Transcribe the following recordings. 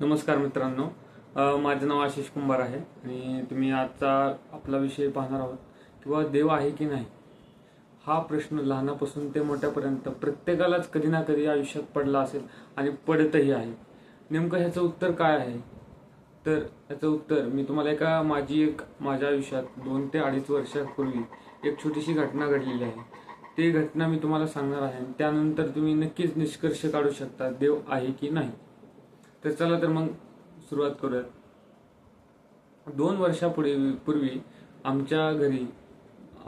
नमस्कार मित्रांनो. माझं नाव आशिष कुंभार आहे आणि तुम्ही आजचा आपला विषय पाहणार आहोत किंवा देव आहे की नाही हा प्रश्न लहानापासून ते मोठ्यापर्यंत प्रत्येकालाच कधी ना कधी आयुष्यात पडला असेल आणि पडतही आहे. नेमकं ह्याचं उत्तर काय आहे? तर ह्याचं उत्तर मी तुम्हाला माझ्या आयुष्यात 2 ते 2.5 वर्षापूर्वी एक छोटीशी घटना घडलेली आहे. ती घटना मी तुम्हाला सांगणार आहे. त्यानंतर तुम्ही नक्कीच निष्कर्ष काढू शकता देव आहे की नाही. तर चला तर मग सुरुवात करूयात. 2 वर्षापूर्वी आमच्या घरी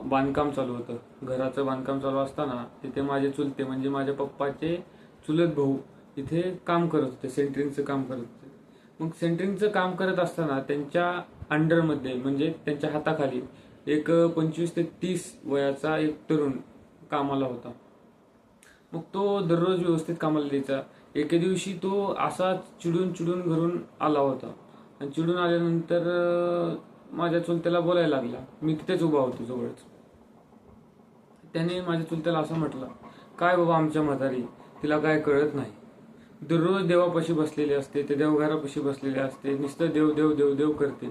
बांधकाम चालू होतं. घराचं बांधकाम चालू असताना तिथे माझे चुलते म्हणजे माझ्या पप्पाचे चुलत भाऊ इथे काम करत होते, सेंटरिंगचं काम करत होते. मग सेंटरिंगचं काम करत असताना त्यांच्या अंडरमध्ये म्हणजे त्यांच्या हाताखाली एक 25 ते 30 वयाचा एक तरुण कामाला होता. मग तो दररोज व्यवस्थित कामाला द्यायचा. एके दिवशी तो असा चिडून चिडून घरून आला होता आणि चिडून आल्यानंतर माझ्या चुलत्याला बोलायला लागला. मी तिथेच उभा होतो जवळच. त्याने माझ्या चुलत्याला असं म्हटलं, काय बाबा आमच्या म्हातारी, तिला काय कळत नाही. दररोज देवापाशी बसलेले असते, ते देवघरापाशी बसलेले असते, नुसतं देव देव देव देव करते.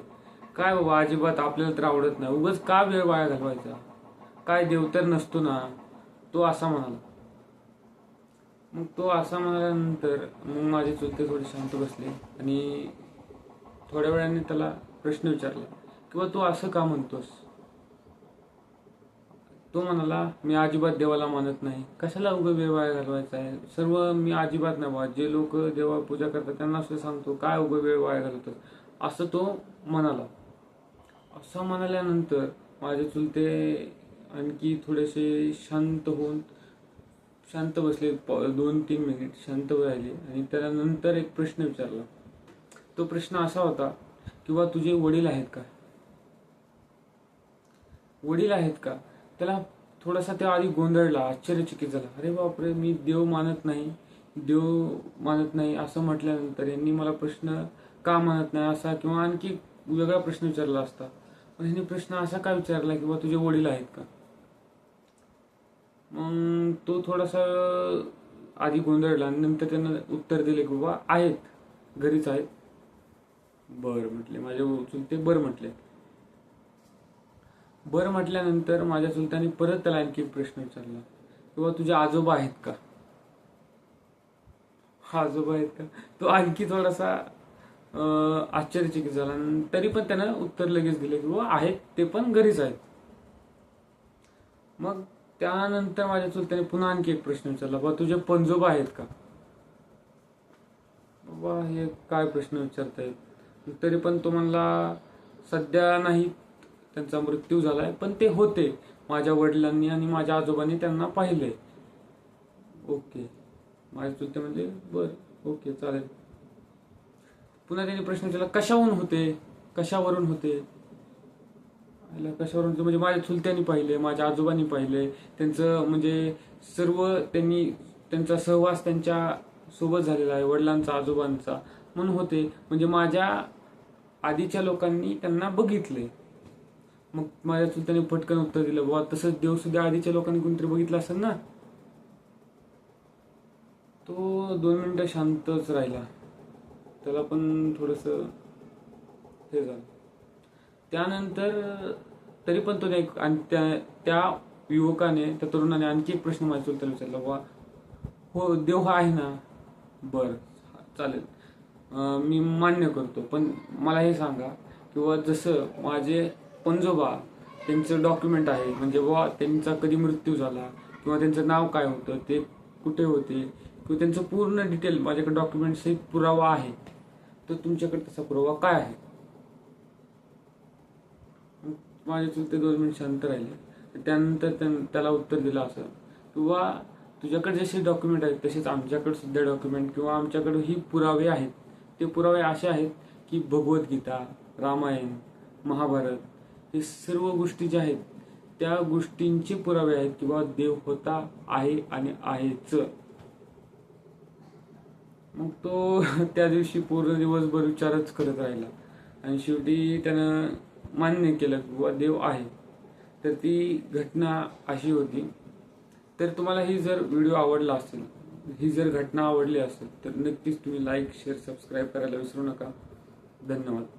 काय बाबा अजिबात आपल्याला तर आवडत नाही, उगाच का वेळ वाया घालवायचा, काय देव तर नसतो ना. तो असा म्हणाला. मग तो असा म्हणाल्यानंतर मग माझे चुलते थोडे शांत बसले आणि थोड्या वेळाने त्याला प्रश्न विचारला किंवा तू असं का म्हणतोस. तो म्हणाला, मी अजिबात देवाला मानत नाही, कशाला उगा वेळ वाया घालवायचा आहे. सर्व मी अजिबात नाही बा, जे लोक देवा पूजा करतात त्यांना सुद्धा सांगतो, काय उगा वेळ वाया घालवतात, असं तो म्हणाला. असं म्हणाल्यानंतर माझे चुलते आणखी थोडेसे शांत बसले. 2-3 मिनिट शांत राहिले आणि त्यानंतर एक प्रश्न विचारला. तो प्रश्न असा होता, किंवा तुझे वडील आहेत का. वडील आहेत का. त्याला थोडासा त्या आधी गोंधळला, आश्चर्यचकित झाला. अरे बापरे, मी देव मानत नाही असं म्हटल्यानंतर यांनी मला प्रश्न का मानत नाही असा किंवा आणखी वेगळा प्रश्न विचारला असता. पण ह्यांनी प्रश्न असा का विचारला, किंवा तुझे वडील आहेत का. मग तो थोडासा आधी गोंधळला आणि नंतर त्यानं उत्तर दिले की बाबा आहेत, घरीच आहेत. बरं म्हटले माझे चुलते. बरं म्हटले. बरं म्हटल्यानंतर माझ्या चुलत्याने परत त्याला आणखी प्रश्न विचारला, किंवा तुझे आजोबा आहेत का. आजोबा आहेत का. तो आणखी थोडासा आश्चर्यचकित झाला. तरी पण त्यानं उत्तर लगेच दिले की बाबा आहेत, ते पण घरीच आहेत. मग त्यानंतर माझ्या चुलत्याने पुन्हा आणखी एक प्रश्न विचारला, बाबा तुझे पणजोबा आहेत का. बाबा हे काय प्रश्न विचारतायत. तरी पण तो म्हणला, सध्या नाही, त्यांचा मृत्यू झालाय, पण ते होते. माझ्या वडिलांनी आणि माझ्या आजोबांनी त्यांना पाहिले. ओके. माझे चुलते म्हणजे बरं, ओके, चालेल. पुन्हा त्यांनी प्रश्न विचारला, कशाहून होते, कशावरून होते. कशावरून म्हणजे माझ्या चुलत्यांनी पाहिले, माझ्या आजोबांनी पाहिले, त्यांचं म्हणजे सर्व त्यांचा सहवास त्यांच्या सोबत झालेला आहे, वडिलांचा आजोबांचा, म्हणून होते. म्हणजे माझ्या आधीच्या लोकांनी त्यांना बघितले. मग माझ्या चुलत्याने पटकन उत्तर दिलं, बाबा तसंच देव सुद्धा आधीच्या लोकांनी कोणतरी बघितलं असेल ना. तो 2 मिनिटं शांतच राहिला. त्याला पण थोडस हे झालं. त्यानंतर तरी पण तो त्या युवकाने, त्या तरुणाने आणखी एक प्रश्न माझ्या चुलत्याला विचारला, बाबा हो देव हा आहे ना. बरं, चालेल, मी मान्य करतो, पण मला हे सांगा, किंवा जसं माझे पणजोबा, त्यांचं डॉक्युमेंट आहे, म्हणजे बाबा त्यांचा कधी मृत्यू झाला किंवा त्यांचं नाव काय होतं, ते कुठे होते, किंवा त्यांचं पूर्ण डिटेल माझ्याकडे डॉक्युमेंट सहित पुरावा आहे, तर तुमच्याकडे तसा पुरावा काय आहे. माझे चुलते 2 मिनिट शांत राहिले. त्यानंतर त्याला उत्तर दिलं असं, किंवा तुझ्याकडे जसे डॉक्युमेंट आहेत तसेच आमच्याकडे सुद्धा डॉक्युमेंट किंवा आमच्याकडे ही पुरावे आहेत. ते पुरावे असे आहेत की भगवद्गीता, रामायण, महाभारत, हे सर्व गोष्टी ज्या आहेत त्या गोष्टींचे पुरावे आहेत किंवा देव होता, आहे आणि आहेच. मग तो त्या दिवशी पूर्ण दिवसभर विचारच करत राहिला आणि शेवटी त्यानं मान्य केलं की बाबा देव आहे. तर ती घटना अशी होती. तर तुम्हाला ही जर व्हिडिओ आवडला असेल ही जर घटना आवडली असेल तर नक्कीच तुम्ही लाईक शेअर सबस्क्राईब करायला विसरू नका. धन्यवाद.